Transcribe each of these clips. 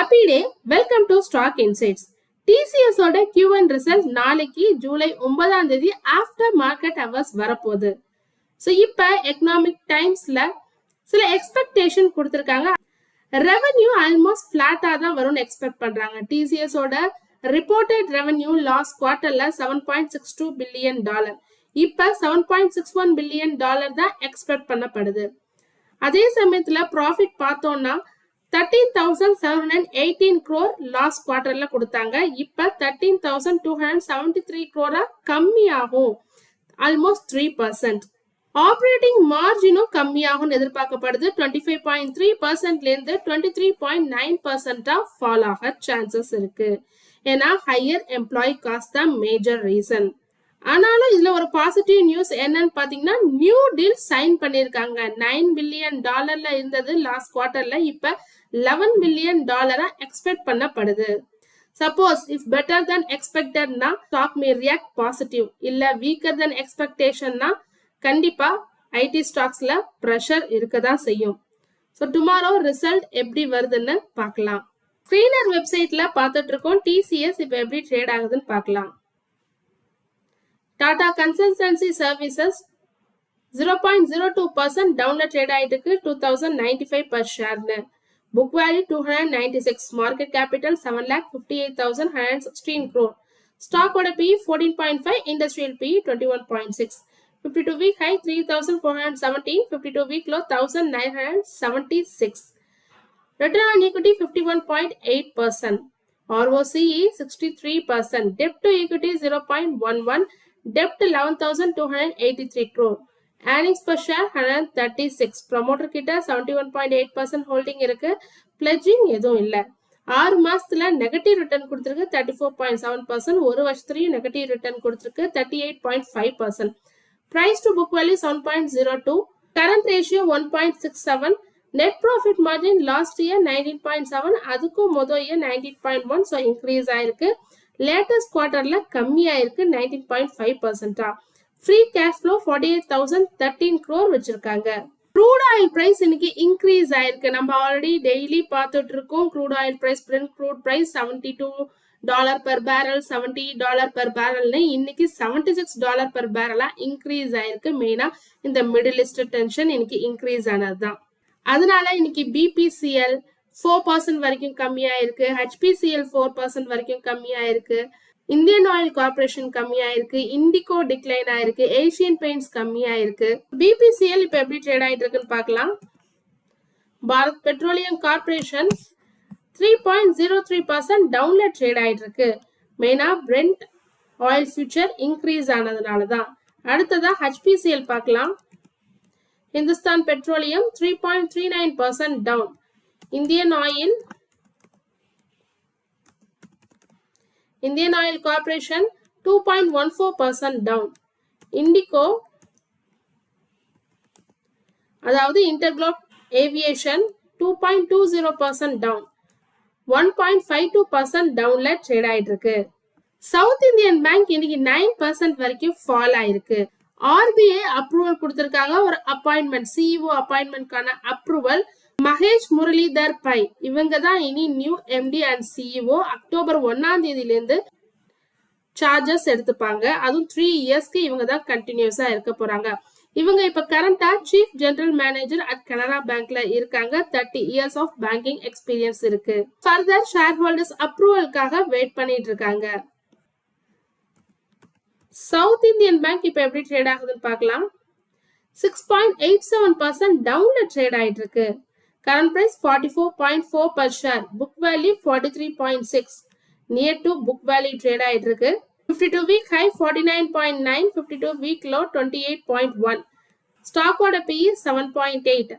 Happy day! Welcome to Stock Insights. TCS ஓட Q1 result நாளைக்கு ஜூலை 9ஆம் தேதி ஆஃப்டர் மார்க்கெட் ஹவர்ஸ் வரப்போகுது. ஸோ இப்போ எக்கனாமிக் டைம்ஸ்ல சில எக்ஸ்பெக்டேஷன் கொடுத்துருக்காங்க. ரெவன்யூ ஆல்மோஸ்ட் ஃபிளாட்டாக தான் வரும்னு எக்ஸ்பெக்ட் பண்றாங்க. TCS ஓட ரிப்போர்ட்டட் ரெவன்யூ லாஸ்ட் குவார்டர்ல $7.62 பில்லியன், இப்போ $7.61 பில்லியன் தான் எக்ஸ்பெக்ட் பண்ணப்படுது. அதே சமயத்துல ப்ராஃபிட் பார்த்தோம்னா 13,718 crore லாஸ்ட் குவார்டர்ல கொடுத்தாங்க. இப்ப 13,273 crore கம்மியாகும், ஆல்மோஸ்ட் 3%. ஆப்ரேட்டிங் மார்ஜினும் கம்மியாகும் எதிர்பார்க்கப்படுது. 25.3% இருந்து 23.9% ஃபால் ஆக சான்சஸ் இருக்கு. ஏன்னா ஹையர் எம்ப்ளாயி காஸ்ட் தான் மேஜர் ரீசன். ஆனாலும் இதுல ஒரு பாசிட்டிவ் நியூஸ் என்னன்னு பாத்தீங்கன்னா, நியூ டீல் சைன் பண்ணிருக்காங்க. $9 பில்லியன் இருந்தது லாஸ்ட் குவார்டர்ல, இப்ப $11 பில்லியன் எக்ஸ்பெக்ட் பண்ணப்படுது. சப்போஸ் இஃப் பெட்டர் தென் எக்ஸ்பெக்டட்னா ஸ்டாக் மே ரியாக்ட் பாசிட்டிவ், இல்ல வீக்கர் தென் எக்ஸ்பெக்டேஷன்னா கண்டிப்பா ஐடி ஸ்டாக்ஸ்ல ப்ரெஷர் இருக்கதான் செய்யும். ஸோ டுமாரோ ரிசல்ட் எப்படி வருதுன்னு பார்க்கலாம். ஸ்கிரீனர் வெப்சைட்ல பார்த்துட்டு இருக்கோம். TCS இப்ப எப்படி ட்ரேட் ஆகுதுன்னு பார்க்கலாம். Tata Consultancy Services 0.02% டவுன்ல ட்ரேட் ஆயிட்டு இருக்கு. 2095 per share. Book value 296, market capital 7,58,116 crore. ஸ்டாக்கோட PE 14.5, industrial PE 21.6. 52 week high 3,417, 52 week low 1,976. Return on equity 51.8%. ROCE 63%. Debt to equity 0.11. Debt 11,283 crore. Earnings per share 136. Promoter கிட்ட 71.8% holding இருக்கு. Pledging எதுவும் இல்ல. 6 மாசத்துல negative return கொடுத்திருக்கு 34.7%. ஒரு வருஷத்துலயும் negative return கொடுத்திருக்கு 38.5%. Price to book value 7.02. Current ratio 1.67. Net profit margin last year 19.7. அதுக்கும் முதல் year 19.1. So increase ஆயிருக்கு. லேட்டஸ்ட் குவார்டர்ல கம்மியா இருக்கு 19.5%. ஃப்ரீ கேஷ் ஃப்ளோ 48,013 crore வச்சிருக்காங்க. க்ரூட் ஆயில் பிரைஸ் இன்னைக்கு இன்க்ரீஸ் ஆயிருக்கு. நம்ம ஆல்ரெடி டெய்லி பார்த்துட்டு இருக்கோம். Crude oil price, Brent crude price $72 per barrel, $70 per barrelனு இன்னைக்கு $76 per barrel இன்க்ரீஸ் ஆயிருக்கு. மெயினா இந்த மிடில் ஈஸ்ட் டென்ஷன் இன்னைக்கு இன்க்ரீஸ் ஆனதுதான். அதனால இன்னைக்கு BPCL 4% வரைக்கும் கம்மியா இருக்கு. HPCL 4% வரைக்கும் கம்மியா இருக்கு. இந்தியன் ஆயில் கார்பரேஷன் கம்மியா இருக்கு. இண்டிகோ டிக்ளைன் ஆயிருக்கு. ஏசியன் பெயிண்ட்ஸ் கம்மியா இருக்கு. BPCL இப்ப எப்படி ட்ரேட் ஆயிட்டு இருக்குன்னு பார்க்கலாம். பாரத் பெட்ரோலியம் கார்பரேஷன் 3.03% டவுன்ல ட்ரேட் ஆயிட்டு இருக்கு. மெயினா பிரெண்ட் ஆயில் ஃபியூச்சர் இன்க்ரீஸ் ஆனதுனாலதான். அடுத்ததா HPCL பார்க்கலாம். Hindustan Petroleum 3.39% down. Indian Oil Corporation 2.14% down. Indico, அதாவது Interglobe Aviation 2.20% down. 1.52% downல ட்ரேட் ஆயிட்டு இருக்கு. சவுத் இந்தியன் பேங்க் இன்னைக்கு 9% வரைக்கும் ஃபால் ஆயிருக்கு. RBI அப்ரூவல் கொடுத்திருக்காங்க. ஒரு அப்பாயின்மெண்ட், CEO அப்பாயின்மெண்ட்கான அப்ரூவல். மகேஷ் முரளிதர் பை இவங்க தான் இனி new MD and CEO. October 1ஆம் தேதியிலிருந்து சார்ஜஸ் எடுத்துப்பாங்க. அதுவும் 3 இயர்ஸ்க்கு இவங்க தான் கண்டினியூஸா இருக்க போறாங்க. இவங்க இப்ப கரண்டா chief general manager at Canara பேங்க்ல இருக்காங்க. 30 இயர்ஸ் ஆஃப் பேங்கிங் எக்ஸ்பீரியன்ஸ் இருக்கு. ஃபர்தர் ஷேர் ஹோல்டர்ஸ் அப்ரூவலுக்காக வெயிட் பண்ணிட்டு இருக்காங்க. சவுத் இந்தியன் பேங்க் இப்ப எப்படி ட்ரேட் ஆகுதுன்னு பார்க்கலாம். 6.87% டவுன்ல ட்ரேட் ஆயிட்டு இருக்கு. Current price 44.4 per share. Book value 43.6. Near to book value trade ஆயிட்டு இருக்கு. 52 week high 49.9. 52 week low 28.1. Stock order PE 7.8.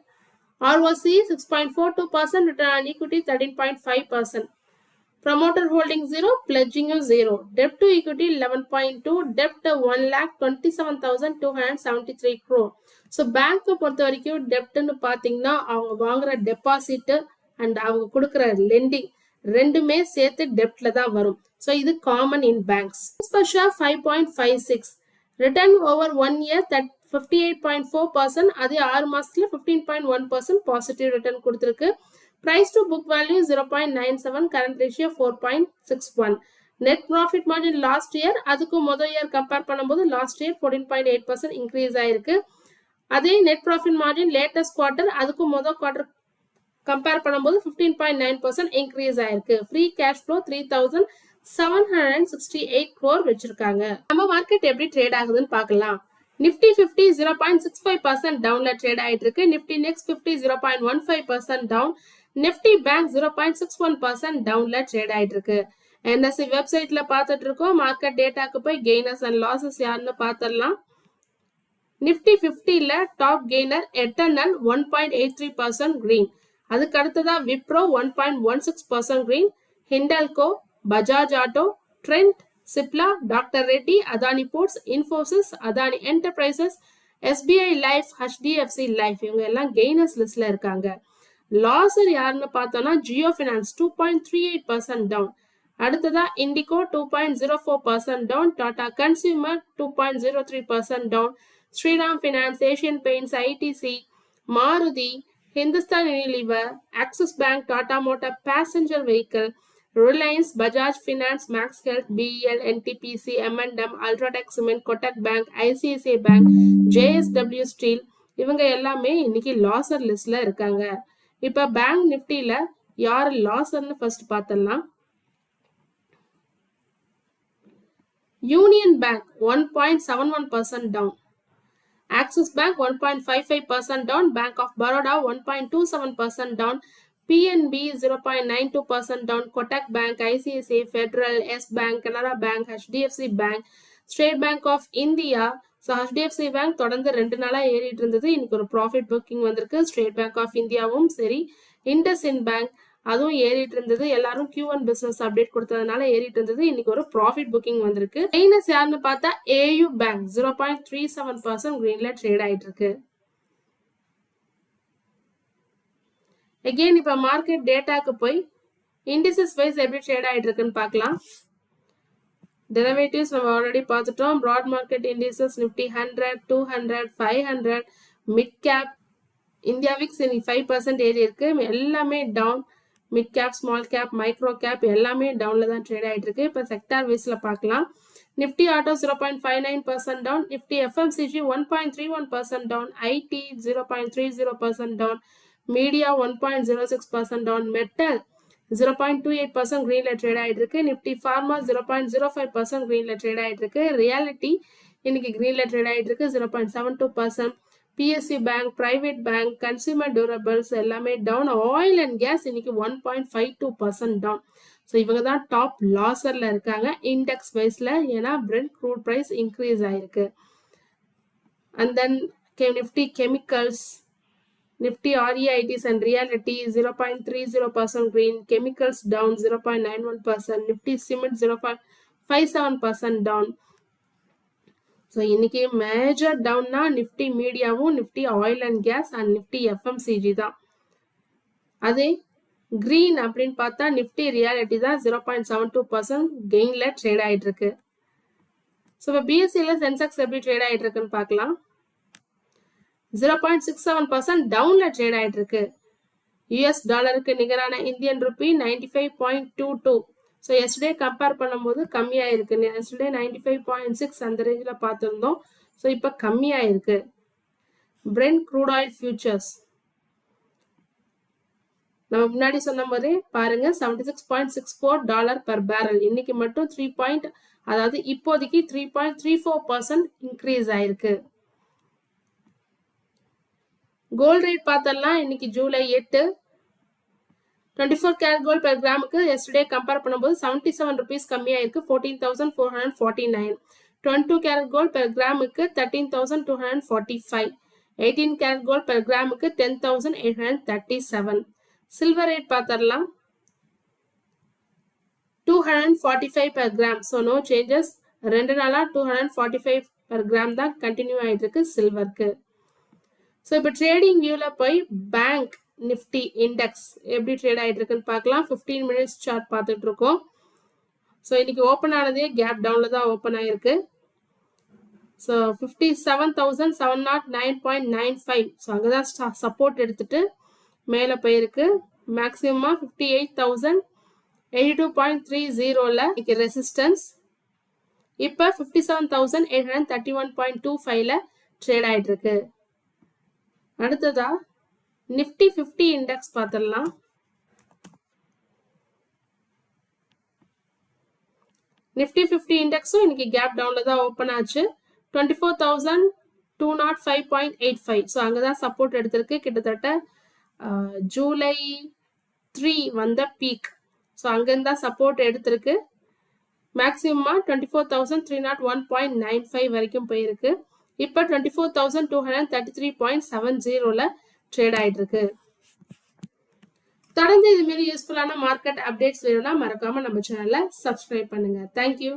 ROCE 6.42%. Return on equity 13.5%. Promoter holding 0. Pledging 0. Debt to equity 11.2. Debt 1,27,273 crore. So பேங்கை பொறுத்த வரைக்கும் டெப்ட்னு பார்த்தீங்கன்னா அவங்க வாங்குற deposit and அவங்க கொடுக்குற landing ரெண்டுமே சேர்த்து டெப்ட்ல தான் வரும். ஸோ இது common in banks. per share 5.56. Return over 1 year 58.4%. அதே 6 மாசத்துல 15.1% பாசிட்டிவ் ரிட்டர்ன் கொடுத்துருக்கு. Price to book value 0.97, current ratio 4.61. Net profit margin last year அதுக்கு முதல் year compare பண்ணும்போது last year 14.8% increase ஆயிருக்கு. அதே net profit margin latest quarter அதுக்கு முதல் quarter compare பண்ணும்போது 15.9% increase ஆயிருக்கு. Free cash flow 3,768 crore வச்சிருக்காங்க. நம்ம மார்க்கெட் எப்படி ட்ரேட் ஆகுதுன்னு பார்க்கலாம். Nifty 50 0.65% downல ட்ரேட் ஆயிட்டு இருக்கு. Nifty Next 50 0.15% down. Nifty Bank 0.61% downல trade ஆயிட்டு இருக்கு. NSE வெப்சைட்ல பார்த்துட்டு இருக்கோம். மார்க்கெட் டேட்டாக்கு போய் கெய்னர்ஸ் அண்ட் லாசஸ் யாருன்னு பார்த்துடலாம். Nifty 50ல டாப் கெய்னர் எட்டர்னல் 1.83% green. அதுக்கு அடுத்ததா Wipro 1.16% green. Hindalco, Bajaj Auto, Trent, Cipla, doctor Reddy, Adani Ports, Infosys, Adani Enterprises, SBI Life, HDFC Life இவங்க எல்லாம் கெய்னர்ஸ் லிஸ்ட்ல இருக்காங்க. லாசர் யாருன்னு பார்த்தோம்னா ஜியோ ஃபினான்ஸ் 2.38% டவுன். அடுத்ததா IndiGo 2.04% down. Tata Consumer 2.03% down. Shriram Finance, Asian Paints, ITC, Maruti, Hindustan Unilever, Axis Bank, Tata Motor Passenger Vehicle, Reliance, Bajaj Finance, Max Health, BEL, NTPC, M&M, Ultratech Cement, Kotak Bank, ICICI Bank, JSW Steel இவங்க எல்லாமே இன்னைக்கு லாசர் லிஸ்ட்ல இருக்காங்க. இப்ப bank நிஃப்டில யார் லாசர்னு ஃபர்ஸ்ட் பார்த்தலாம். Union Bank 1.71% down. Axis Bank 1.55% down. Bank of Baroda 1.27% down. PNB 0.92% down. Kotak Bank, ICICI, Federal, S Bank, Canara Bank, HDFC Bank, State Bank of India. So HDFC Bank தொடர்ந்து 2 நாளா ஏறிட்டு இருந்தது. இன்னைக்கு ஒரு ப்ராஃபிட் புக்கிங் வந்திருக்கு. State bank of இந்தியாவும் சரி, IndusInd bank அதுவும் ஏறிட்டு இருந்தது. எல்லாரும் Q1 பிசினஸ் அப்டேட் கொடுத்ததுனால ஏறிட்டு இருந்தது. இன்னைக்கு ஒரு ப்ராஃபிட் புக்கிங் வந்திருக்கு. மைனஸ் யாருன்னு பார்த்தா AU பேங்க் 0.37% கிரீன்ல ட்ரேட் ஆயிட்டு இருக்கு. அகைன் இப்ப மார்க்கெட் டேட்டாக்கு போய் இண்டிசஸ் வைஸ் எப்படி ட்ரேட் ஆயிட்டு இருக்குன்னு பார்க்கலாம். டெரிவேட்டிவ்ஸ் நம்ம ஆல்ரெடி பார்த்துட்டோம். Broad market indices Nifty 100, 200, 500, mid cap, India VIX 5% ஏறி இருக்கு. எல்லாமே down. Mid cap, small cap, micro cap எல்லாமே டவுன்ல தான் ட்ரேட் ஆயிட்டு இருக்கு. இப்போ செக்டார் வைஸ்ல பார்க்கலாம். Nifty auto 0.59% down. Nifty FMCG 1.31% down. IT 0.30% down. Media 1.06% down. Metal 0.28% கிரீன்ல ட்ரேட் ஆயிட்டு இருக்கு. நிஃப்டி ஃபார்மா 0.05% கிரீன்ல ட்ரேட் ஆயிட்டு இருக்கு. ரியாலிட்டி இன்னைக்கு கிரீன்ல ட்ரேட் ஆயிட்டு இருக்கு 0.72%. PSU bank, private bank, consumer durables எல்லாமே டவுன். ஆயில் அண்ட் கேஸ் இன்னைக்கு 1.52% டவுன். ஸோ இவங்க தான் டாப் லாசர்ல இருக்காங்க இண்டெக்ஸ் வைஸ்ல. ஏன்னா பிரெண்ட் க்ரூட் பிரைஸ் இன்க்ரீஸ் ஆயிருக்கு. And then Nifty chemicals, Nifty REITs and reality 0.30% green, chemicals down 0.91%, Nifty cement 0.57% down. So இன்னைக்கு major டவுன்னா நிஃப்டி மீடியாவும், Nifty oil and gas and Nifty FMCG தான். அதே கிரீன் அப்படின்னு பார்த்தா நிஃப்டி ரியாலிட்டி தான் 0.72% கெயின்ல trade ஆயிட்டு இருக்கு. ஸோ இப்போ BSEல சென்செக்ஸ் எப்படி ட்ரேட் ஆயிட்டு இருக்குன்னு பார்க்கலாம். 0.67% டவுன்ல ட்ரேட் ஆயிட்டு இருக்கு. US டாலருக்கு நிகரான Indian Ruby 95.22. So yesterday compare பண்ணும்போது கம்மியாயிருக்கு. எஸ்டே 95.6 அந்த ரேஞ்சில் பார்த்துருந்தோம். ஸோ இப்போ கம்மியாயிருக்கு. பிரெண்ட் க்ரூட் ஆயில் ஃபியூச்சர்ஸ் நம்ம முன்னாடி சொன்ன போதே பாருங்க $76.64 பர் பேரல். இன்னைக்கு மட்டும் அதாவது இப்போதைக்கு 3.34% இன்க்ரீஸ் ஆயிருக்கு. கோல்ட் ரேட் பார்த்தலாம். இன்னைக்கு ஜூலை 8 24 கேரட் கோல்ட் பெர் கிராமுக்கு எஸ்டே கம்பேர் பண்ணும்போது 77 rupees கம்மியாயிருக்கு. 14,449. 22 கேரட் கோல்ட் பெர் கிராமுக்கு 13,245. 18 கேரட் கோல்ட் பெர் கிராமுக்கு 10,837. சில்வர் ரேட் பார்த்தரலாம். 245 per gram. So no changes. 2 நாளா 245 per gram தான் கண்டினியூ ஆயிட்டு இருக்கு சில்வருக்கு. ஸோ இப்போ ட்ரேடிங் வியூவில் போய் பேங்க் நிஃப்டி இண்டெக்ஸ் எப்படி ட்ரேட் ஆகிட்டு இருக்குன்னு பார்க்கலாம். 15 minutes சார்ட் பார்த்துட்டு இருக்கோம். ஸோ இன்னைக்கு ஓப்பன் ஆனதே கேப் டவுனில் தான் ஓப்பன் ஆகிருக்கு. ஸோ 57,709.95. ஸோ அங்கே தான் சப்போர்ட் எடுத்துட்டு மேலே போயிருக்கு. மேக்ஸிமமாக 58,082.30ல ரெசிஸ்டன்ஸ். இப்போ 57,831.25ல ட்ரேட் ஆகிட்டு இருக்கு. அடுத்ததா நிஃப்டி 50 இண்டெக்ஸ் பார்த்துடலாம். நிஃப்டி 50 இண்டெக்ஸும் இன்னைக்கு கேப் டவுன்ல தான் ஓப்பன் ஆச்சு. 24,205.85. ஸோ அங்கே தான் சப்போர்ட் எடுத்திருக்கு. கிட்டத்தட்ட ஜூலை 3 வந்த பீக். ஸோ அங்கேருந்து தான் சப்போர்ட் எடுத்திருக்கு. மேக்ஸிமமாக 24,301.95 வரைக்கும் போயிருக்கு. இப்போ 24,233.70ல ட்ரேட் ஆகிட்டு இருக்கு. தொடர்ந்து இதுமாரி யூஸ்ஃபுல்லான மார்க்கெட் அப்டேட்ஸ் வேணும்னா மறக்காம நம்ம சேனலை சப்ஸ்கிரைப் பண்ணுங்க. தேங்க்யூ.